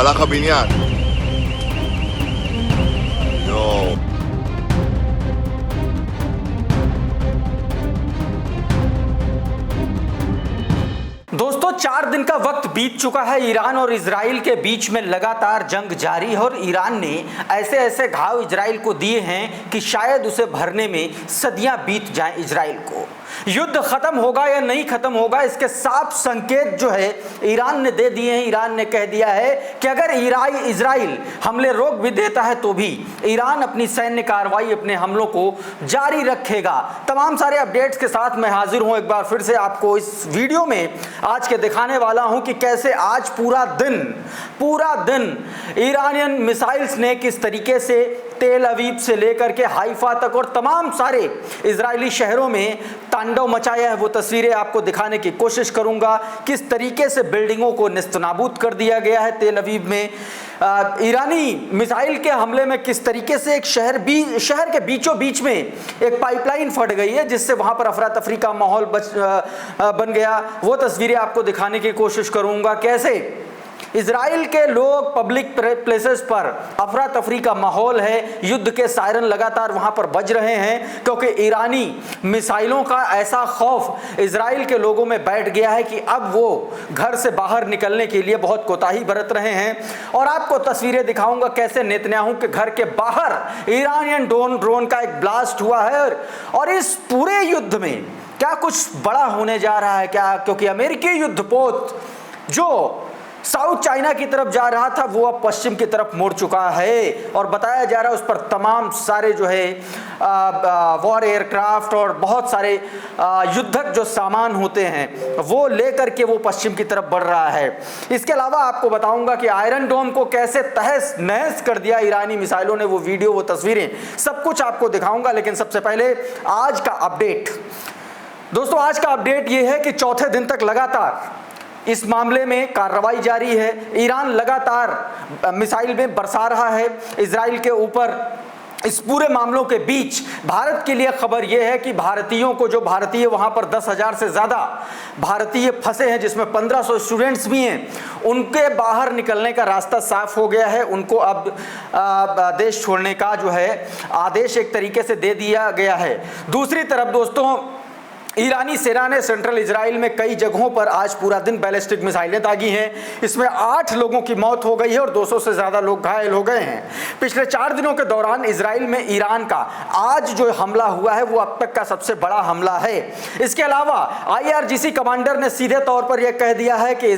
הלך הבניין. יואו. दोस्तों 4 दिन का वक्त बीत चुका है। ईरान और इजराइल के बीच में लगातार जंग जारी है और ईरान ने ऐसे ऐसे घाव इजराइल को दिए हैं कि शायद उसे भरने में सदियां बीत जाएं। इजराइल को युद्ध खत्म होगा या नहीं खत्म होगा, इसके साफ संकेत जो है ईरान ने दे दिए हैं। ईरान ने कह दिया है कि अगर इजराइल हमले रोक भी देता है तो भी ईरान अपनी सैन्य कार्रवाई, अपने हमलों को जारी रखेगा। तमाम सारे अपडेट्स के साथ मैं हाजिर हूं एक बार फिर से आपको इस वीडियो में आज के दिखाने वाला हूं कि कैसे आज पूरा दिन ईरानियन मिसाइल्स ने किस तरीके से तेल अवीव से लेकर के हाइफा तक और तमाम सारे इजरायली शहरों में तांडव मचाया है। वो तस्वीरें आपको दिखाने की कोशिश करूंगा, किस तरीके से बिल्डिंगों को निस्तनाबूद कर दिया गया है तेल अवीव में। ईरानी मिसाइल के हमले में किस तरीके से एक शहर के बीचों बीच में एक पाइपलाइन फट गई है, जिससे वहां पर अफरा तफरी का माहौल बन गया। वो तस्वीरें आपको दिखाने की कोशिश करूंगा, कैसे इजराइल के लोग पब्लिक प्लेसेस पर अफरा तफरी का माहौल है, युद्ध के सायरन लगातार वहां पर बज रहे हैं, क्योंकि ईरानी मिसाइलों का ऐसा खौफ इजराइल के लोगों में बैठ गया है कि अब वो घर से बाहर निकलने के लिए बहुत कोताही बरत रहे हैं। और आपको तस्वीरें दिखाऊंगा कैसे नेतन्याहू के घर के बाहर ईरानियन ड्रोन का एक ब्लास्ट हुआ है। और इस पूरे युद्ध में क्या कुछ बड़ा होने जा रहा है क्या, क्योंकि अमेरिकी युद्धपोत जो साउथ चाइना की तरफ जा रहा था वो अब पश्चिम की तरफ मुड़ चुका है और बताया जा रहा है उस पर तमाम सारे जो है वॉर एयरक्राफ्ट और बहुत सारे युद्धक जो सामान होते हैं वो लेकर के वो पश्चिम की तरफ बढ़ रहा है। इसके अलावा आपको बताऊंगा कि आयरन डोम को कैसे तहस नहस कर दिया ईरानी मिसाइलों ने, वो वीडियो, वो तस्वीरें, सब कुछ आपको दिखाऊंगा। लेकिन सबसे पहले आज का अपडेट। दोस्तों आज का अपडेट ये है कि चौथे दिन तक लगातार इस मामले में कार्रवाई जारी है। ईरान लगातार मिसाइल में बरसा रहा है इजराइल के ऊपर। इस पूरे मामलों के बीच भारत के लिए खबर यह है कि भारतीयों को, जो भारतीय वहां पर 10,000 से ज़्यादा भारतीय फंसे हैं, जिसमें 1500 स्टूडेंट्स भी हैं, उनके बाहर निकलने का रास्ता साफ हो गया है। उनको अब देश छोड़ने का जो है आदेश एक तरीके से दे दिया गया है। दूसरी तरफ दोस्तों ईरानी सेना ने सेंट्रल इजराइल में कई जगहों पर आज पूरा दिन बैलिस्टिक मिसाइलें दागी हैं। इसमें 8 लोगों की मौत हो गई है और 200 से ज़्यादा लोग घायल हो गए हैं। पिछले 4 दिनों के दौरान इजराइल में ईरान का आज जो हमला हुआ है वो अब तक का सबसे बड़ा हमला है। इसके अलावा IRGC कमांडर ने सीधे तौर पर यह कह दिया है कि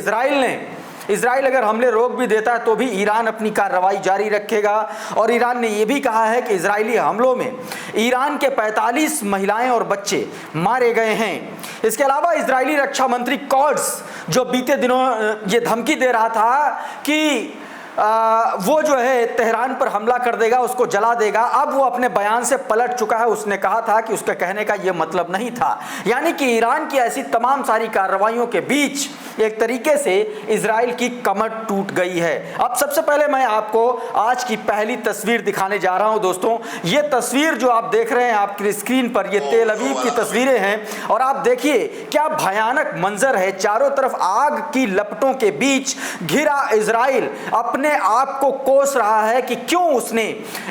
इजराइल अगर हमले रोक भी देता है तो भी ईरान अपनी कार्रवाई जारी रखेगा। और ईरान ने यह भी कहा है कि इजरायली हमलों में ईरान के 45 महिलाएं और बच्चे मारे गए हैं। इसके अलावा इजरायली रक्षा मंत्री कॉट्स, जो बीते दिनों ये धमकी दे रहा था कि वो जो है तेहरान पर हमला कर देगा, उसको जला देगा, अब वो अपने बयान से पलट चुका है। उसने कहा था कि उसके कहने का ये मतलब नहीं था। यानी कि ईरान की ऐसी तमाम सारी कार्रवाइयों के बीच एक तरीके से इजराइल की कमर टूट गई है। अब सबसे पहले मैं आपको आज की पहली तस्वीर दिखाने जा रहा हूं। दोस्तों ये तस्वीर जो आप देख रहे हैं आपकी स्क्रीन पर, ये तेल अवीव की तस्वीरें हैं और आप देखिए क्या भयानक मंजर है। चारों तरफ आग की लपटों के बीच घिरा इजराइल अपने आप को कोस रहा है कि क्यों उसने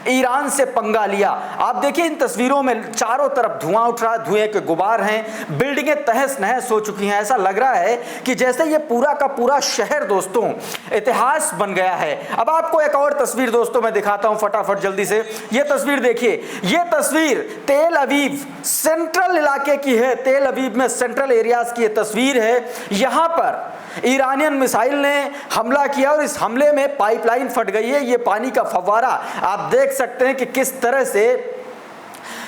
ईरान से पंगा लिया। आप देखिए इन तस्वीरों में चारों तरफ धुआं उठ रहा है, धुएं के गुबार हैं, बिल्डिंगें तहस नहस हो चुकी हैं। ऐसा लग रहा है कि जैसे ये पूरा का पूरा शहर दोस्तों इतिहास बन गया है। अब आपको एक और तस्वीर दोस्तों मैं दिखाता हूं फटाफट जल्दी से। ये तस्वीर देखिए, ये तस्वीर तेल अवीव सेंट्रल इलाके की है। तेल अवीव में सेंट्रल एरियाज की ये तस्वीर है। यहां पर ईरानियन मिसाइल ने हमला किया और इस हमले में पाइपलाइन फट गई है। ये पानी का फव्वारा आप देख सकते हैं कि किस तरह से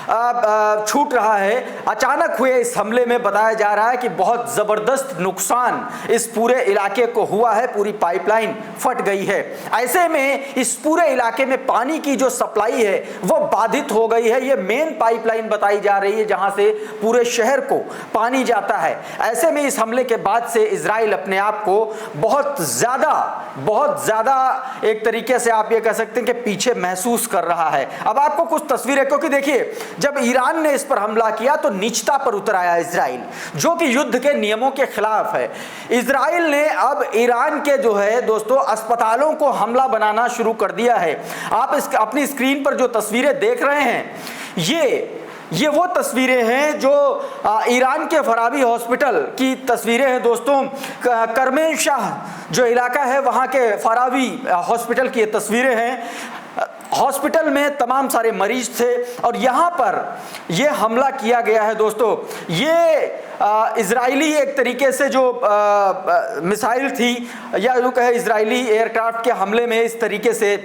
छूट रहा है। अचानक हुए इस हमले में बताया जा रहा है कि बहुत जबरदस्त नुकसान इस पूरे इलाके को हुआ है, पूरी पाइपलाइन फट गई है। ऐसे में इस पूरे इलाके में पानी की जो सप्लाई है वो बाधित हो गई है। ये मेन पाइपलाइन बताई जा रही है जहां से पूरे शहर को पानी जाता है। ऐसे में इस हमले के बाद से इजराइल अपने आप को बहुत ज्यादा एक तरीके से आप ये कह सकते हैं कि पीछे महसूस कर रहा है। अब आपको कुछ तस्वीरें, क्योंकि देखिए जब ईरान ने इस पर हमला किया तो नीचता पर उतर आया इजराइल, जो कि युद्ध के नियमों के खिलाफ है। इजराइल ने अब ईरान के जो है दोस्तों अस्पतालों को हमला बनाना शुरू कर दिया है। आप अपनी स्क्रीन पर जो तस्वीरें देख रहे हैं, ये वो तस्वीरें हैं जो ईरान के फराबी हॉस्पिटल की तस्वीरें हैं दोस्तों। करमेन शाह जो इलाका है वहाँ के फराबी हॉस्पिटल की ये तस्वीरें हैं। हॉस्पिटल में तमाम सारे मरीज थे और यहाँ पर ये हमला किया गया है दोस्तों। ये इजरायली एक तरीके से जो मिसाइल थी या यूँ कहे इजरायली एयरक्राफ्ट के हमले में इस तरीके से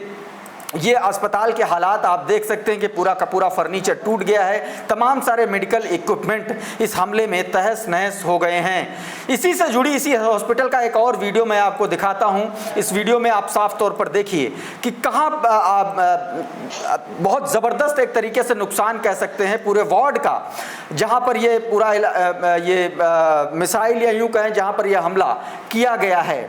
ये अस्पताल के हालात आप देख सकते हैं कि पूरा का पूरा फर्नीचर टूट गया है। तमाम सारे मेडिकल इक्विपमेंट इस हमले में तहस नहस हो गए हैं। इसी से जुड़ी इसी हॉस्पिटल का एक और वीडियो मैं आपको दिखाता हूं। इस वीडियो में आप साफ तौर पर देखिए कि कहाँ बहुत ज़बरदस्त एक तरीके से नुकसान कह सकते हैं पूरे वार्ड का, जहाँ पर ये पूरा मिसाइल या यूँ कहें जहाँ पर यह हमला किया गया है।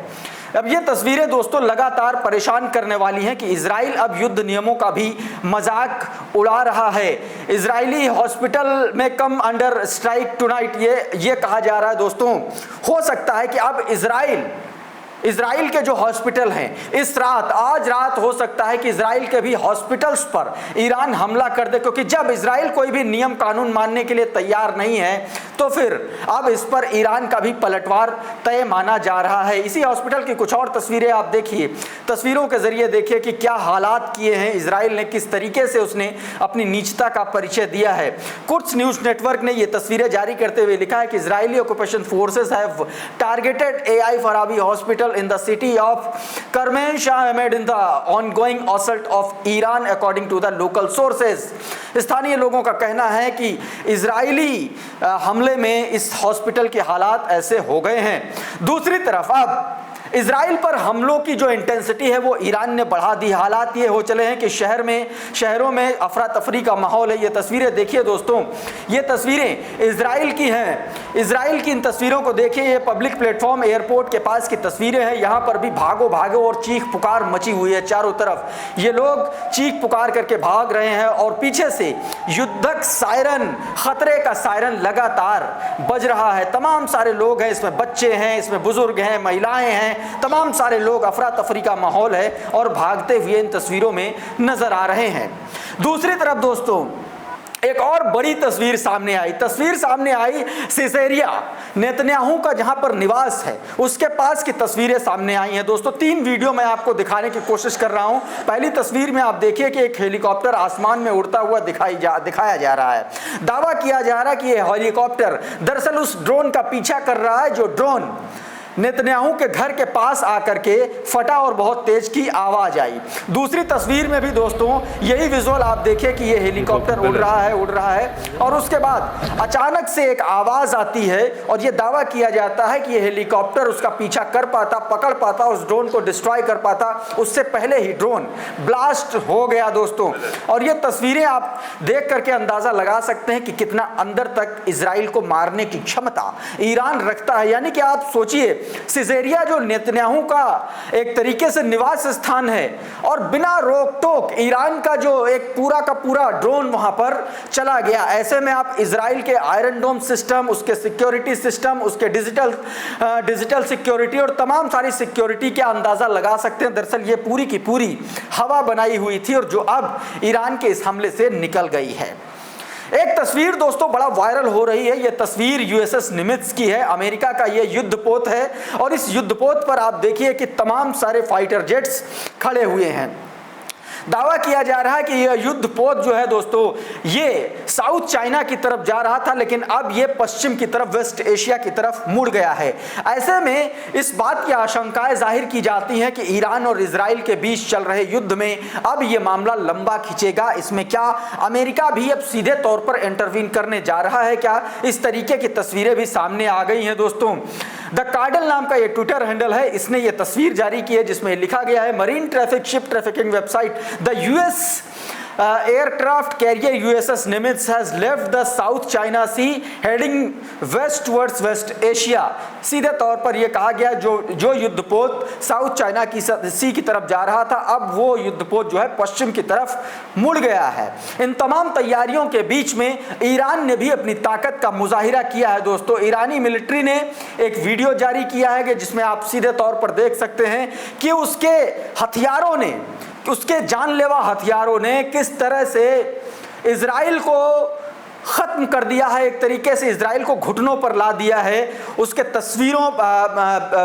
अब ये तस्वीरें दोस्तों लगातार परेशान करने वाली हैं कि इजराइल अब युद्ध नियमों का भी मजाक उड़ा रहा है। इजरायली हॉस्पिटल में कम अंडर स्ट्राइक टुनाइट ये कहा जा रहा है दोस्तों। हो सकता है कि अब इजराइल के जो हॉस्पिटल हैं इस रात, आज रात हो सकता है कि इजराइल के भी हॉस्पिटल्स पर ईरान हमला कर दे, क्योंकि जब इजराइल कोई भी नियम कानून मानने के लिए तैयार नहीं है तो फिर अब इस पर ईरान का भी पलटवार तय माना जा रहा है। इसी हॉस्पिटल की कुछ और तस्वीरें आप देखिए, तस्वीरों के जरिए देखिए कि क्या हालात किए हैं इजराइल ने, किस तरीके से उसने अपनी नीचता का परिचय दिया है। कुर्स न्यूज नेटवर्क ने ये तस्वीरें जारी करते हुए लिखा है कि Israeli occupation forces have targeted AI फराबी hospital in the city of Karman Shah amid in the ongoing assault of Iran according to the local sources। स्थानीय लोगों का कहना है कि इजरायली हमले में इस हॉस्पिटल के हालात ऐसे हो गए हैं। दूसरी तरफ अब इजराइल पर हमलों की जो इंटेंसिटी है वो ईरान ने बढ़ा दी। हालात ये हो चले हैं कि शहरों में अफरा तफरी का माहौल है। ये तस्वीरें देखिए दोस्तों, ये तस्वीरें इजराइल की हैं। इजराइल की इन तस्वीरों को देखिए, ये पब्लिक प्लेटफॉर्म एयरपोर्ट के पास की तस्वीरें हैं। यहाँ पर भी भागो भागो और चीख पुकार मची हुई है चारों तरफ। ये लोग चीख पुकार करके भाग रहे हैं और पीछे से युद्धक सायरन, खतरे का सायरन लगातार बज रहा है। तमाम सारे लोग हैं, इसमें बच्चे हैं, इसमें बुजुर्ग हैं, महिलाएं हैं, तमाम सारे लोग, अफरा तफरी का माहौल है और भागते हुए इन तस्वीरों में नजर आ रहे हैं। दूसरी तरफ दोस्तों एक और बड़ी तस्वीर सामने आई सिसेरिया नेतन्याहू का जहां पर निवास है उसके पास की तस्वीरें सामने आई हैं दोस्तों। 3 वीडियो मैं आपको दिखाने की कोशिश कर रहा हूं। पहली तस्वीर में आप देखिए कि एक हेलीकॉप्टर आसमान में उड़ता हुआ दिखाया जा रहा है। दावा किया जा रहा है कि यह हेलीकॉप्टर दरअसल उस ड्रोन का पीछा कर रहा है जो ड्रोन नेतन्याहू के घर के पास आकर के फटा और बहुत तेज की आवाज आई। दूसरी तस्वीर में भी दोस्तों यही विजुअल आप देखिए कि ये हेलीकॉप्टर उड़ रहा है और उसके बाद अचानक से एक आवाज आती है और ये दावा किया जाता है कि ये हेलीकॉप्टर उसका पीछा कर पाता, पकड़ पाता, उस ड्रोन को डिस्ट्रॉय कर पाता, उससे पहले ही ड्रोन ब्लास्ट हो गया दोस्तों। और ये तस्वीरें आप देख करके अंदाजा लगा सकते हैं कि कितना अंदर तक इजराइल को मारने की क्षमता ईरान रखता है। यानी कि आप सोचिए, सिसेरिया जो नेतन्याहू का एक तरीके से निवास स्थान है और बिना रोक टोक ईरान का जो एक पूरा का पूरा ड्रोन वहां पर चला गया। ऐसे में आप इजराइल के आयरन डोम सिस्टम, उसके सिक्योरिटी सिस्टम, उसके डिजिटल सिक्योरिटी और तमाम सारी सिक्योरिटी का अंदाजा लगा सकते हैं। दरअसल ये पूरी की पूरी हवा बनाई हुई थी और जो अब ईरान के इस हमले से निकल गई है। एक तस्वीर दोस्तों बड़ा वायरल हो रही है। यह तस्वीर यूएसएस निमित्ज की है, अमेरिका का यह युद्धपोत है और इस युद्धपोत पर आप देखिए कि तमाम सारे फाइटर जेट्स खड़े हुए हैं। दावा किया जा रहा है कि यह युद्धपोत जो है दोस्तों ये साउथ चाइना की तरफ जा रहा था, लेकिन अब ये पश्चिम की तरफ, वेस्ट एशिया की तरफ मुड़ गया है। ऐसे में इस बात की आशंकाएं जाहिर की जाती हैं कि ईरान और इजराइल के बीच चल रहे युद्ध में अब ये मामला लंबा खिंचेगा। इसमें क्या अमेरिका भी अब सीधे तौर पर इंटरवीन करने जा रहा है क्या? इस तरीके की तस्वीरें भी सामने आ गई हैं दोस्तों। द कार्डल नाम का ये ट्विटर हैंडल है, इसने ये तस्वीर जारी की है जिसमें लिखा गया है, marine traffic ship trafficking website the US aircraft carrier USS Nimitz has left the South China Sea heading west towards West Asia. सीधे तौर पर यह कहा गया जो युद्धपोत साउथ चाइना की सी की तरफ जा रहा था, अब वो युद्धपोत जो है पश्चिम की तरफ मुड़ गया है। इन तमाम तैयारियों के बीच में ईरान ने भी अपनी ताकत का मुजाहिरा किया है। दोस्तों, ईरानी मिलिट्री ने एक वीडियो जारी किया है कि जिसमें आप सीधे तौर पर देख सकते हैं कि उसके हथियारों ने, उसके जानलेवा हथियारों ने किस तरह से इजराइल को खत्म कर दिया है, एक तरीके से इजराइल को घुटनों पर ला दिया है। उसके तस्वीरों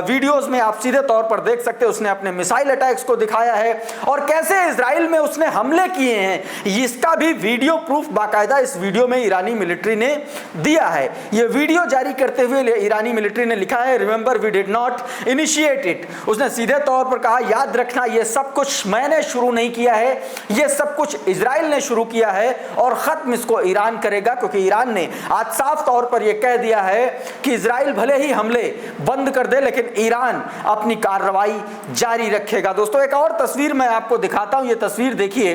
वीडियोस में आप सीधे तौर पर देख सकते हैं, उसने अपने मिसाइल अटैक्स को दिखाया है और कैसे इजराइल में उसने हमले किए हैं, इसका भी वीडियो प्रूफ बाकायदा इस वीडियो में ईरानी मिलिट्री ने दिया है। यह वीडियो जारी करते हुए ईरानी मिलिट्री ने लिखा है, remember we did not initiate it. उसने सीधे तौर पर कहा, याद रखना ये सब कुछ मैंने शुरू नहीं किया है, ये सब कुछ इजराइल ने शुरू किया है और खत्म इसको ईरान करेगा, क्योंकि ईरान ने आज साफ तौर पर यह कह दिया है कि इजराइल भले ही हमले बंद कर दे लेकिन ईरान अपनी कार्रवाई जारी रखेगा। दोस्तों, एक और तस्वीर मैं आपको दिखाता हूं, यह तस्वीर देखिए।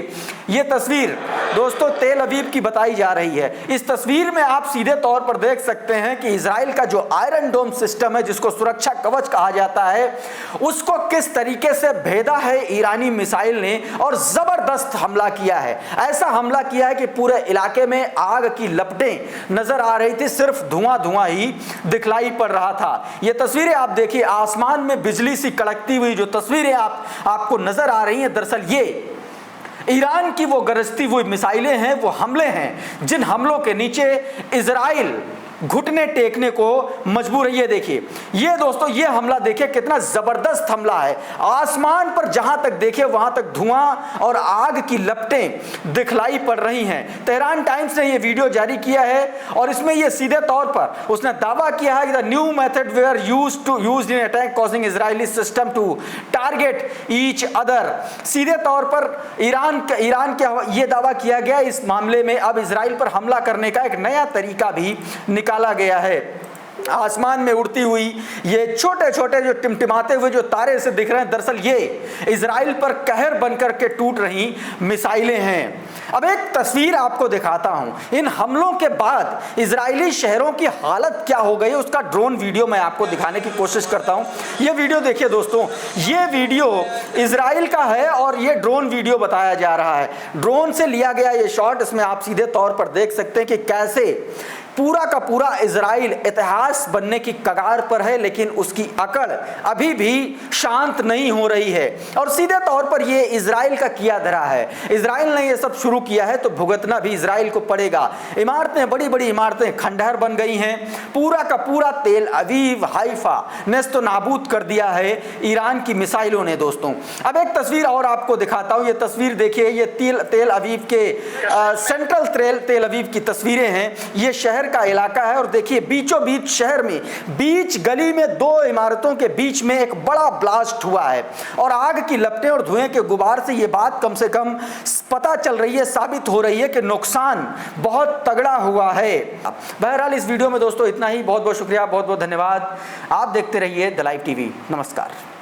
यह तस्वीर दोस्तों तेल अवीव की बताई जा रही है। इस तस्वीर में आप सीधे तौर पर देख सकते हैं कि इजराइल का जो आयरन डोम सिस्टम है, जिसको सुरक्षा कवच कहा जाता है, उसको किस तरीके से भेदा है ईरानी मिसाइल ने और जबरदस्त हमला किया है। ऐसा हमला किया है कि पूरे इलाके में आग की लपटें नजर आ रही थी, सिर्फ धुआं धुआं ही दिखलाई पड़ रहा था। ये तस्वीरें आप देखिए, आसमान में बिजली सी कड़कती हुई जो तस्वीरें आपको नजर आ रही हैं, दरअसल ये ईरान की वो गरजती हुई मिसाइलें हैं, वो हमले हैं जिन हमलों के नीचे इजराइल घुटने टेकने को मजबूर है। ये देखिए, ये दोस्तों, ये हमला देखिए कितना जबरदस्त हमला है। आसमान पर जहां तक देखे वहां तक धुआं और आग की लपटें दिखलाई पड़ रही हैं। तेहरान टाइम्स ने ये वीडियो जारी किया है और इसमें ये सीधे तौर पर उसने दावा किया है कि the new method were used in attack causing Israeli system to target each other. सीधे तौर पर ईरान के ये दावा किया गया, इस मामले में अब इजराइल पर हमला करने का एक नया तरीका भी निकाला गया है। आसमान में उड़ती हुई ये छोटे छोटे जो टिमटिमाते हुए जो तारे से दिख रहे हैं, दरअसल ये इजराइल पर कहर बनकर के टूट रही मिसाइलें हैं। अब एक तस्वीर आपको दिखाता हूं, इन हमलों के बाद इजरायली शहरों की हालत क्या हो गई, उसका ड्रोन वीडियो मैं आपको दिखाने की कोशिश करता हूं। ये वीडियो देखिए दोस्तों, ये वीडियो इजराइल का है और ये ड्रोन वीडियो बताया जा रहा है। ड्रोन से लिया गया ये शॉट, इसमें आप सीधे तौर पर देख सकते हैं कि कैसे पूरा का पूरा इजराइल इतिहास बनने की कगार पर है, लेकिन उसकी अकड़ अभी भी शांत नहीं हो रही है। और सीधे तौर पर यह इजराइल का किया धरा है। इजराइल ने यह सब शुरू किया है तो भुगतना भी इजराइल को पड़ेगा। इमारतें, बड़ी बड़ी इमारतें खंडहर बन गई हैं। पूरा का पूरा तेल अवीव, हाइफा नेस्तो नाबूद कर दिया है ईरान की मिसाइलों ने। दोस्तों, अब एक तस्वीर और आपको दिखाता हूं। ये तस्वीर देखिए, ये तेल अवीव के सेंट्रल तेल अवीव की तस्वीरें हैं। ये शहर का इलाका है और देखिए बीचों बीच शहर में, बीच गली में दो इमारतों के बीच में एक बड़ा ब्लास्ट हुआ है और आग की लपटें और धुएं के गुबार से ये बात कम से कम पता चल रही है, साबित हो रही है कि नुकसान बहुत तगड़ा हुआ है। बहरहाल इस वीडियो में दोस्तों इतना ही। बहुत बहुत शुक्रिया, बहुत बहुत धन्यवाद। आप देखते रहिए द लाइव टीवी। नमस्कार।